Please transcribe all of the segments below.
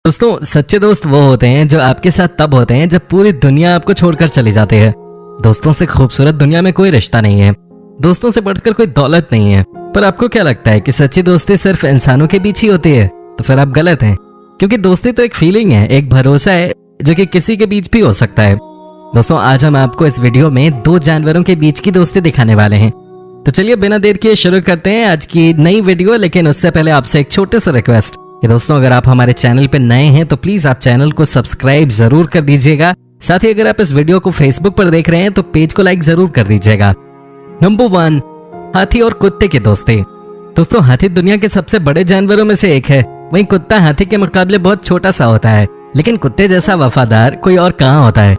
दोस्तों सच्चे दोस्त वो होते हैं जो आपके साथ तब होते हैं जब पूरी दुनिया आपको छोड़कर चली जाती है। दोस्तों से खूबसूरत दुनिया में कोई रिश्ता नहीं है, दोस्तों से बढ़कर कोई दौलत नहीं है। पर आपको क्या लगता है कि सच्ची दोस्ती सिर्फ इंसानों के बीच ही होती है? तो फिर आप गलत हैं, क्योंकि दोस्ती तो एक फीलिंग है, एक भरोसा है जो कि किसी के बीच भी हो सकता है। दोस्तों आज हम आपको इस वीडियो में दो जानवरों के बीच की दोस्ती दिखाने वाले हैं। तो चलिए बिना देर किए शुरू करते हैं आज की नई वीडियो। लेकिन उससे पहले आपसे एक छोटे सा रिक्वेस्ट कि दोस्तों अगर आप हमारे चैनल पे नए हैं तो प्लीज आप चैनल को सब्सक्राइब जरूर कर दीजिएगा। साथ ही अगर आप इस वीडियो को फेसबुक पर देख रहे हैं तो पेज को लाइक जरूर कर दीजिएगा। नंबर 1, हाथी और कुत्ते की दोस्ती। दोस्तों हाथी दुनिया के सबसे बड़े जानवरों में से एक है, वहीं कुत्ता हाथी के मुकाबले बहुत छोटा सा होता है, लेकिन कुत्ते जैसा वफादार कोई और कहाँ होता है।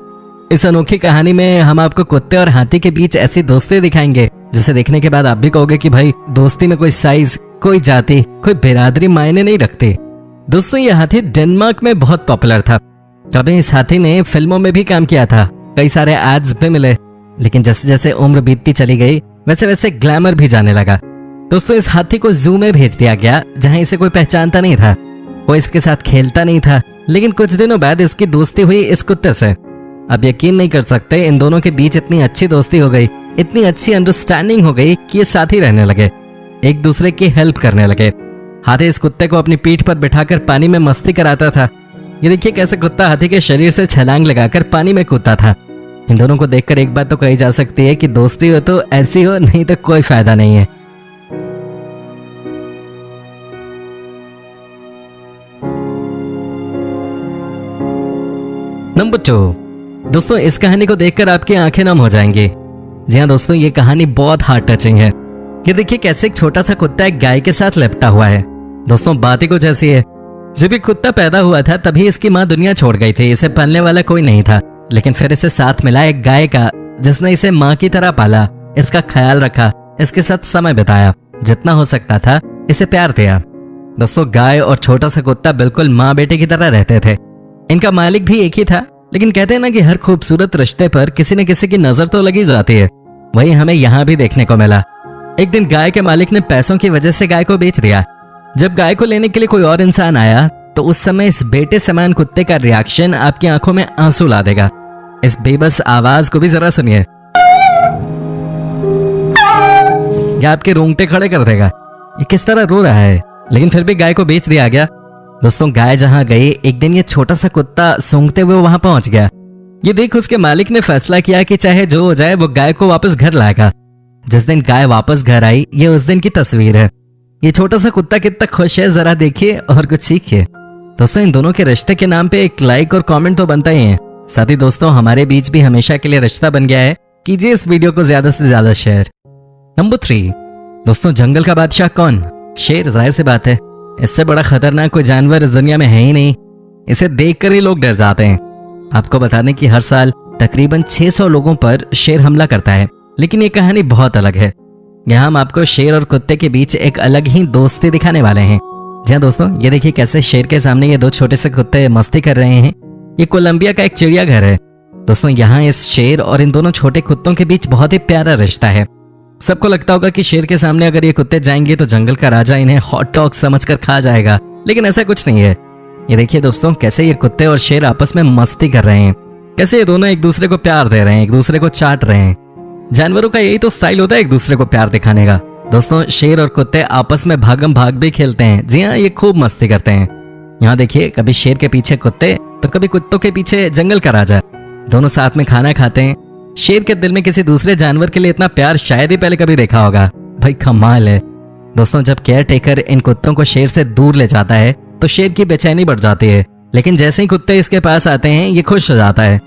इस अनोखी कहानी में हम आपको कुत्ते और हाथी के बीच ऐसी दोस्ती दिखाएंगे जिसे देखने के बाद आप भी कहोगे कि भाई दोस्ती में कोई साइज, कोई जाति, कोई बिरादरी मायने नहीं रखती। दोस्तों ये हाथी डेनमार्क में बहुत पॉपुलर था। कभी इस हाथी ने फिल्मों में भी काम किया था, कई सारे एड्स भी मिले, लेकिन जैसे जैसे उम्र बीतती चली गई वैसे वैसे ग्लैमर भी जाने लगा। दोस्तों इस हाथी को जू में भेज दिया गया जहां इसे कोई पहचानता नहीं था, कोई इसके साथ खेलता नहीं था। लेकिन कुछ दिनों बाद इसकी दोस्ती हुई इस कुत्ते से। अब यकीन नहीं कर सकते इन दोनों के बीच इतनी अच्छी दोस्ती हो गई, इतनी अच्छी अंडरस्टैंडिंग हो गई कि ये साथ ही रहने लगे, एक दूसरे की हेल्प करने लगे। हाथी इस कुत्ते को अपनी पीठ पर बिठाकर पानी में मस्ती कराता था। ये देखिए कैसे कुत्ता हाथी के शरीर से छलांग लगाकर पानी में कूदता था। इन दोनों को देखकर एक बात तो कही जा सकती है कि दोस्ती हो तो ऐसी हो, नहीं तो कोई फायदा नहीं है। नंबर 2, दोस्तों इस कहानी को देखकर आपकी आंखें नम हो जाएंगी। जी हाँ दोस्तों ये कहानी बहुत हार्ट टचिंग है। ये देखिए कैसे एक छोटा सा कुत्ता एक गाय के साथ लिपटा हुआ है। दोस्तों बात ही कुछ ऐसी है, जब ये कुत्ता पैदा हुआ था तभी इसकी माँ दुनिया छोड़ गई थी, इसे पालने वाला कोई नहीं था। लेकिन फिर इसे साथ मिला एक गाय का जिसने इसे माँ की तरह पाला, इसका ख्याल रखा, इसके साथ समय बिताया, जितना हो सकता था इसे प्यार दिया। दोस्तों गाय और छोटा सा कुत्ता बिल्कुल माँ बेटे की तरह रहते थे। इनका मालिक भी एक ही था, लेकिन कहते हैं ना कि हर खूबसूरत रिश्ते पर किसी न किसी की नजर तो लगी जाती है। वही हमें यहाँ भी देखने को मिला। एक दिन गाय के मालिक ने पैसों की वजह से गाय को बेच दिया। जब गाय को लेने के लिए कोई और इंसान आया तो उस समय इस बेटे समान कुत्ते का रिएक्शन आपकी आंखों में आंसू ला देगा। इस बेबस आवाज को भी जरा सुनिए, यह आपके रोंगटे खड़े कर देगा। ये किस तरह रो रहा है, लेकिन फिर भी गाय को बेच दिया गया। दोस्तों गाय जहां गई एक दिन ये छोटा सा कुत्ता सूंघते हुए वहां पहुंच गया। ये देख उसके मालिक ने फैसला किया कि चाहे जो हो जाए वो गाय को वापस घर लाएगा। जिस दिन गाय वापस घर आई ये उस दिन की तस्वीर है। ये छोटा सा कुत्ता कितना खुश है जरा देखिए और कुछ सीखिए। दोस्तों इन दोनों के रिश्ते के नाम पे एक लाइक और कमेंट तो बनता ही है। साथ ही दोस्तों हमारे बीच भी हमेशा के लिए रिश्ता बन गया है, कीजिए इस वीडियो को ज्यादा से ज्यादा शेयर। नंबर 3, दोस्तों जंगल का बादशाह कौन? शेर, जाहिर सी बात है, इससे बड़ा खतरनाक कोई जानवर इस दुनिया में है ही नहीं। इसे देखकर ही लोग डर जाते हैं। आपको बता दें कि हर साल तकरीबन 600 लोगों पर शेर हमला करता है, लेकिन ये कहानी बहुत अलग है। यहाँ हम आपको शेर और कुत्ते के बीच एक अलग ही दोस्ती दिखाने वाले हैं। जी हाँ दोस्तों ये देखिए कैसे शेर के सामने ये दो छोटे से कुत्ते मस्ती कर रहे हैं। ये कोलंबिया का एक चिड़ियाघर है। दोस्तों यहाँ इस शेर और इन दोनों छोटे कुत्तों के बीच बहुत ही प्यारा रिश्ता है। सबको लगता होगा कि शेर के सामने अगर ये कुत्ते जाएंगे तो जंगल का राजा इन्हें हॉट डॉग समझकर खा जाएगा, लेकिन ऐसा कुछ नहीं है। ये देखिए दोस्तों कैसे ये कुत्ते और शेर आपस में मस्ती कर रहे हैं, कैसे ये दोनों एक दूसरे को प्यार दे रहे हैं, एक दूसरे को चाट रहे हैं। जानवरों का यही तो स्टाइल होता है, एक दूसरे को प्यार दिखाने का। दोस्तों शेर और कुत्ते आपस में भागम भाग भी खेलते हैं। जी हाँ ये खूब मस्ती करते हैं। यहाँ देखिए कभी शेर के पीछे कुत्ते तो कभी कुत्तों के पीछे जंगल का राजा। दोनों साथ में खाना खाते हैं। शेर के दिल में किसी दूसरे जानवर के लिए इतना प्यार शायद ही पहले कभी देखा होगा। भाई कमाल है। दोस्तों जब केयर टेकर इन कुत्तों को शेर से दूर ले जाता है तो शेर की बेचैनी बढ़ जाती है, लेकिन जैसे ही कुत्ते इसके पास आते हैं ये खुश हो जाता है।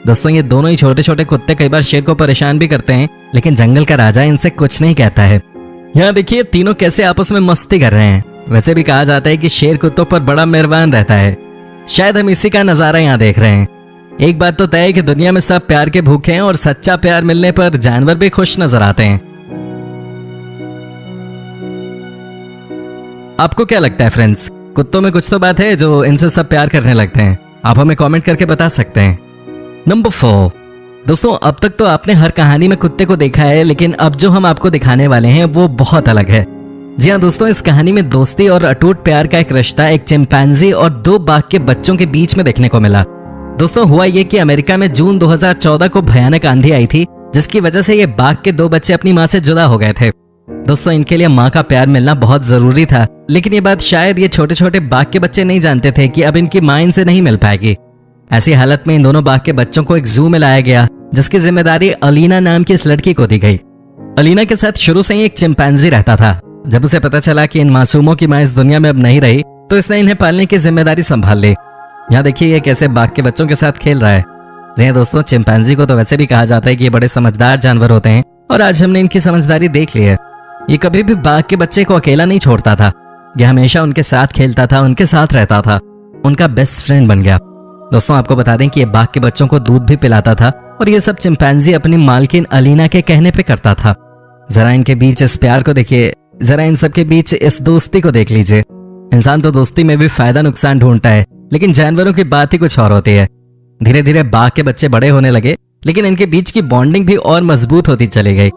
दोस्तों ये दोनों ही छोटे छोटे कुत्ते कई बार शेर को परेशान भी करते हैं, लेकिन जंगल का राजा इनसे कुछ नहीं कहता है। यहाँ देखिए तीनों कैसे आपस में मस्ती कर रहे हैं। वैसे भी कहा जाता है कि शेर कुत्तों पर बड़ा मेहरबान रहता है। शायद हम इसी का नजारा यहाँ देख रहे हैं। एक बात तो तय है कि दुनिया में सब प्यार के भूखे हैं और सच्चा प्यार मिलने पर जानवर भी खुश नजर आते हैं। आपको क्या लगता है फ्रेंड्स, कुत्तों में कुछ तो बात है जो इनसे सब प्यार करने लगते हैं? आप हमें कमेंट करके बता सकते हैं। नंबर 4, दोस्तों अब तक तो आपने हर कहानी में कुत्ते को देखा है, लेकिन अब जो हम आपको दिखाने वाले हैं वो बहुत अलग है। जी हाँ दोस्तों, इस कहानी में दोस्ती और अटूट प्यार का एक रिश्ता एक चिंपैंजी और 2 बाघ के बच्चों के बीच में देखने को मिला। दोस्तों हुआ ये कि अमेरिका में जून 2014 को भयानक आंधी आई थी, जिसकी वजह से ये बाघ के 2 बच्चे अपनी माँ से जुदा हो गए थे। दोस्तों इनके लिए माँ का प्यार मिलना बहुत जरूरी था, लेकिन ये बात शायद ये छोटे छोटे बाघ के बच्चे नहीं जानते थे कि अब इनकी माँ इनसे नहीं मिल पाएगी। ऐसी हालत में इन दोनों बाघ के बच्चों को एक जू में लाया गया, जिसकी जिम्मेदारी अलीना नाम की इस लड़की को दी गई। अलीना के साथ शुरू से ही एक चिंपैंजी रहता था। जब उसे पता चला कि इन मासूमों की माँ इस दुनिया में अब नहीं रही, तो इसने इन्हें पालने की जिम्मेदारी संभाल ली। यहाँ देखिए ये कैसे बाघ के बच्चों के साथ खेल रहा है। जी हाँ दोस्तों, चिंपैंजी को तो वैसे भी कहा जाता है कि ये बड़े समझदार जानवर होते हैं, और आज हमने इनकी समझदारी देख ली है। ये कभी भी बाघ के बच्चे को अकेला नहीं छोड़ता था, ये हमेशा उनके साथ खेलता था, उनके साथ रहता था, उनका बेस्ट फ्रेंड बन गया। दोस्तों आपको बता दें कि ये बाघ के बच्चों को दूध भी पिलाता था, और ये सब चिंपैंजी अपनी मालकिन अलीना के कहने पे करता था। जरा इनके बीच इस प्यार को देखिए, जरा इन सब के बीच इस दोस्ती को देख लीजिए। इंसान तो दोस्ती में भी फायदा नुकसान ढूंढता है, लेकिन जानवरों की बात ही कुछ और होती है। धीरे धीरे बाघ के बच्चे बड़े होने लगे, लेकिन इनके बीच की बॉन्डिंग भी और मजबूत होती चली गई।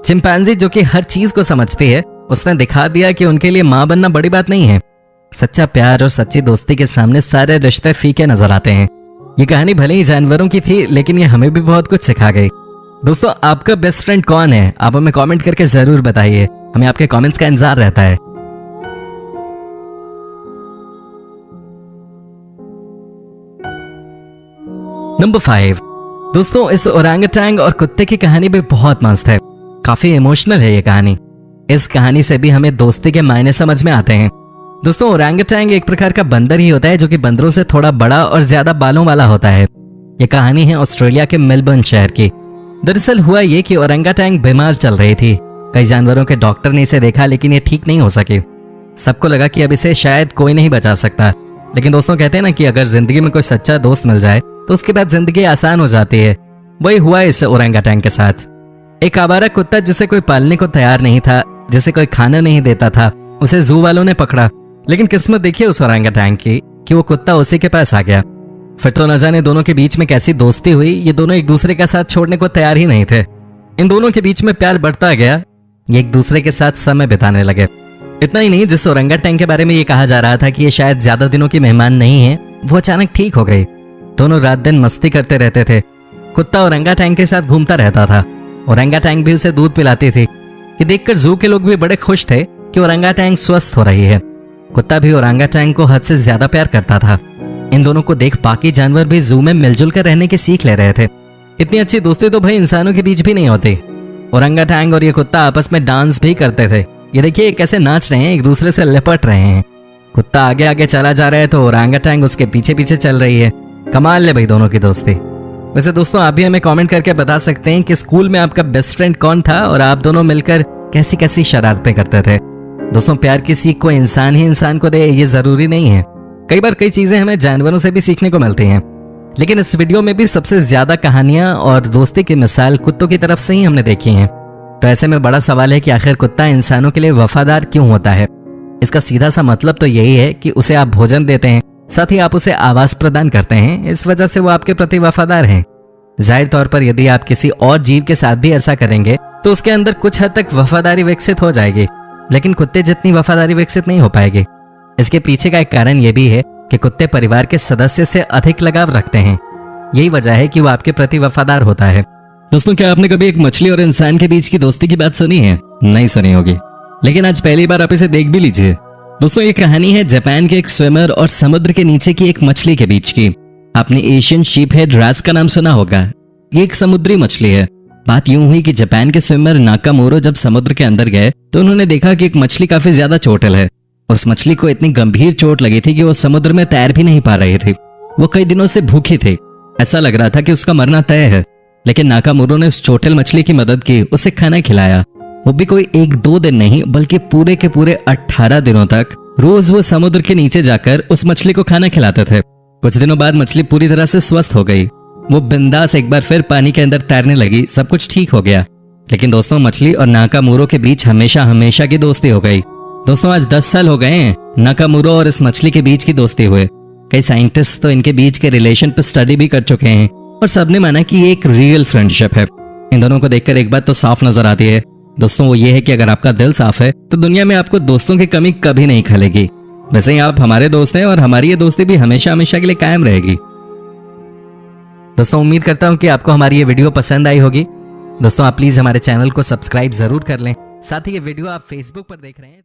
चिंपैंजी जो कि हर चीज को समझती है, उसने दिखा दिया कि उनके लिए माँ बनना बड़ी बात नहीं है। सच्चा प्यार और सच्ची दोस्ती के सामने सारे रिश्ते फीके नजर आते हैं। ये कहानी भले ही जानवरों की थी, लेकिन ये हमें भी बहुत कुछ सिखा गई। दोस्तों आपका बेस्ट फ्रेंड कौन है? आप हमें कमेंट करके जरूर बताइए, हमें आपके कमेंट्स का इंतजार रहता है। नंबर 5। दोस्तों इस ओरंगुटैन और कुत्ते की कहानी भी बहुत मस्त है, काफी इमोशनल है ये कहानी। इस कहानी से भी हमें दोस्ती के मायने समझ में आते हैं। दोस्तों ओरंगुटैन एक प्रकार का बंदर ही होता है, जो कि बंदरों से थोड़ा बड़ा और ज्यादा बालों वाला होता है। ये कहानी है ऑस्ट्रेलिया के मेलबर्न शहर की। दरअसल हुआ ये कि ओरंगुटैन बीमार चल रही थी। कई जानवरों के डॉक्टर ने इसे देखा, लेकिन ये ठीक नहीं हो सकी। सबको लगा कि अब इसे शायद कोई नहीं बचा सकता, लेकिन दोस्तों कहते हैं ना कि अगर जिंदगी में कोई सच्चा दोस्त मिल जाए तो उसके बाद जिंदगी आसान हो जाती है। वही हुआ इस ओरंगुटैन के साथ। एक आवारा कुत्ता जिसे कोई पालने को तैयार नहीं था, जिसे कोई खाना नहीं देता था, उसे जू वालों ने पकड़ा। लेकिन किस्मत देखिए उस ओरंगुटैन की कि वो कुत्ता उसी के पास आ गया। फिर तो न जाने दोनों के बीच में कैसी दोस्ती हुई। ये दोनों एक दूसरे का साथ छोड़ने को तैयार ही नहीं थे। इन दोनों के बीच में प्यार बढ़ता गया, ये एक दूसरे के साथ समय बिताने लगे। इतना ही नहीं, जिस ओरंगुटैन के बारे में ये कहा जा रहा था कि ये शायद ज्यादा दिनों की मेहमान नहीं है, वो अचानक ठीक हो गई। दोनों रात दिन मस्ती करते रहते थे। कुत्ता ओरंगुटैन के साथ घूमता रहता था, ओरंगुटैन भी उसे दूध पिलाती थी। ये देखकर जू के लोग भी बड़े खुश थे कि ओरंगुटैन स्वस्थ हो रही है। कुत्ता भी ओरंगुटैन को हद से ज्यादा प्यार करता था। इन दोनों को देख बाकी जानवर भी जू में मिलजुल कर रहने की सीख ले रहे थे। इतनी अच्छी दोस्ती तो भाई इंसानों के बीच भी नहीं होती। ओरंगुटैन और ये कुत्ता आपस में डांस भी करते थे। ये देखिए कैसे नाच रहे हैं, एक दूसरे से लिपट रहे हैं। कुत्ता आगे आगे चला जा रहा है तो ओरंगुटैन उसके पीछे पीछे चल रही है। कमाल है भाई दोनों की दोस्ती। वैसे दोस्तों आप भी हमें कमेंट करके बता सकते हैं कि स्कूल में आपका बेस्ट फ्रेंड कौन था और आप दोनों मिलकर कैसी कैसी शरारतें करते थे। दोस्तों प्यार की सीख को इंसान ही इंसान को दे ये जरूरी नहीं है। कई बार कई चीजें हमें जानवरों से भी सीखने को मिलती हैं, लेकिन इस वीडियो में भी सबसे ज्यादा कहानियां और दोस्ती की मिसाल कुत्तों की तरफ से ही हमने देखी हैं। तो ऐसे में बड़ा सवाल है कि आखिर कुत्ता इंसानों के लिए वफादार क्यों होता है? इसका सीधा सा मतलब तो यही है कि उसे आप भोजन देते हैं, साथ ही आप उसे आवास प्रदान करते हैं, इस वजह से वो आपके प्रति वफादार हैं। जाहिर तौर पर यदि आप किसी और जीव के साथ भी ऐसा करेंगे तो उसके अंदर कुछ हद तक वफादारी विकसित हो जाएगी, लेकिन कुत्ते जितनी वफादारी विकसित नहीं हो पाएगी। इसके पीछे का एक कारण यह भी है कि कुत्ते परिवार के सदस्य से अधिक लगाव रखते हैं। यही वजह है कि वो आपके प्रति वफादार होता है। दोस्तों क्या आपने कभी एक मछली और इंसान के बीच की दोस्ती की बात सुनी है? नहीं सुनी होगी, लेकिन आज पहली बार आप इसे देख भी लीजिए। दोस्तों ये कहानी है जापान के एक स्विमर और समुद्र के नीचे की एक मछली के बीच की। आपने एशियन शीपहेड राज का नाम सुना होगा। ये एक समुद्री मछली है। बात यूं हुई कि जापान के स्विमर नाकामोरो जब समुद्र के अंदर गए तो उन्होंने देखा कि एक मछली काफी ज्यादा चोटिल है। उस मछली को इतनी गंभीर चोट लगी थी कि वो समुद्र में तैर भी नहीं पा रही थी। वो कई दिनों से भूखी थी, ऐसा लग रहा था कि उसका मरना तय है। लेकिन नाकामोरो ने उस चोटिल मछली की मदद की, उसे खाना खिलाया। वो भी कोई 1-2 दिन नहीं, बल्कि पूरे के पूरे 18 दिनों तक रोज वो समुद्र के नीचे जाकर उस मछली को खाना खिलाते थे। कुछ दिनों बाद मछली पूरी तरह से स्वस्थ हो गई। वो बिंदास एक बार फिर पानी के अंदर तैरने लगी, सब कुछ ठीक हो गया। लेकिन दोस्तों मछली और नाकामोरो के बीच हमेशा हमेशा की दोस्ती हो गई। दोस्तों आज 10 साल हो गए हैं नाकामोरो और इस मछली के बीच की दोस्ती हुए। कई साइंटिस्ट तो इनके बीच के रिलेशन पर स्टडी भी कर चुके हैं और सबने माना कि ये एक रियल फ्रेंडशिप है। इन दोनों को देखकर एक बात तो साफ नजर आती है दोस्तों वो ये है कि अगर आपका दिल साफ है तो दुनिया में आपको दोस्तों की कमी कभी नहीं खलेगी। वैसे ही आप हमारे दोस्त हैं और हमारी ये दोस्ती भी हमेशा हमेशा के लिए कायम रहेगी। दोस्तों उम्मीद करता हूं कि आपको हमारी ये वीडियो पसंद आई होगी। दोस्तों आप प्लीज हमारे चैनल को सब्सक्राइब जरूर कर लें। साथ ही ये वीडियो आप फेसबुक पर देख रहे हैं